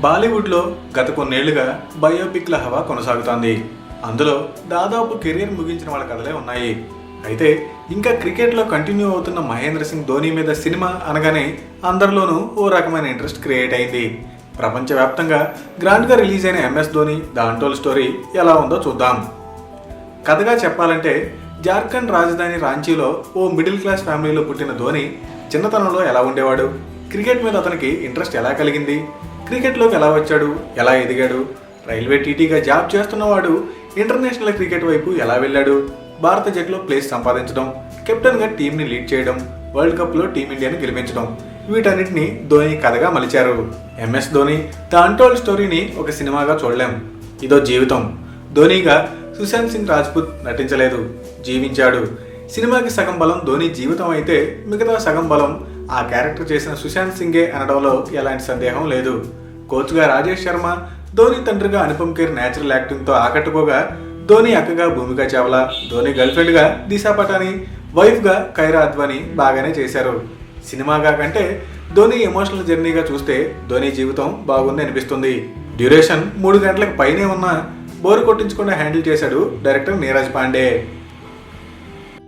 బాలీవుడ్లో గత కొన్నేళ్లుగా బయోపిక్ల హవా కొనసాగుతోంది. అందులో దాదాపు కెరీర్ ముగించిన వాళ్ళ కథలే ఉన్నాయి. అయితే ఇంకా క్రికెట్లో కంటిన్యూ అవుతున్న మహేంద్ర సింగ్ ధోని మీద సినిమా అనగానే అందరిలోనూ ఓ రకమైన ఇంట్రెస్ట్ క్రియేట్ అయింది. ప్రపంచవ్యాప్తంగా గ్రాండ్గా రిలీజ్ అయిన MS Dhoni the untold story ఎలా ఉందో చూద్దాం. కథగా చెప్పాలంటే జార్ఖండ్ రాజధాని రాంచీలో ఓ మిడిల్ క్లాస్ ఫ్యామిలీలో పుట్టిన ధోని చిన్నతనంలో ఎలా ఉండేవాడు, క్రికెట్ మీద అతనికి ఇంట్రెస్ట్ ఎలా కలిగింది, క్రికెట్లోకి ఎలా వచ్చాడు, ఎలా ఎదిగాడు, రైల్వే టీటీగా జాబ్ చేస్తున్నవాడు ఇంటర్నేషనల్ క్రికెట్ వైపు ఎలా వెళ్ళాడు, భారత జట్టులో ప్లేస్ సంపాదించడం, కెప్టెన్గా టీంని లీడ్ చేయడం, వరల్డ్ కప్లో టీమిండియాని గెలిపించడం, వీటన్నిటిని ధోని కథగా మలిచారు. ఎంఎస్ ధోని ద అన్టోల్డ్ స్టోరీని ఒక సినిమాగా చూడలేం. ఇదో జీవితం. ధోనిగా సుశాంత్ సింగ్ రాజ్పుత్ నటించలేదు, జీవించాడు. సినిమాకి సగం బలం ధోని జీవితం అయితే మిగతా సగం బలం ఆ క్యారెక్టర్ చేసిన సుశాంత్ సింగే అనడంలో ఎలాంటి సందేహం లేదు. కోచ్గా రాజేష్ శర్మ, ధోని తండ్రిగా అనుపమ్ ఖేర్ న్యాచురల్ యాక్టింగ్తో ఆకట్టుకోగా, ధోని అక్కగా భూమికా చావ్లా, ధోని గర్ల్ ఫ్రెండ్గా దిశా పటాని, వైఫ్గా కైరా అద్వానీ బాగానే చేశారు. సినిమాగా కంటే ధోని ఎమోషనల్ జర్నీగా చూస్తే ధోని జీవితం బాగుంది అనిపిస్తుంది. డ్యూరేషన్ 3 గంటలకు పైనే ఉన్నా బోరు కొట్టించకుండా హ్యాండిల్ చేశాడు డైరెక్టర్ నీరజ్ పాండే.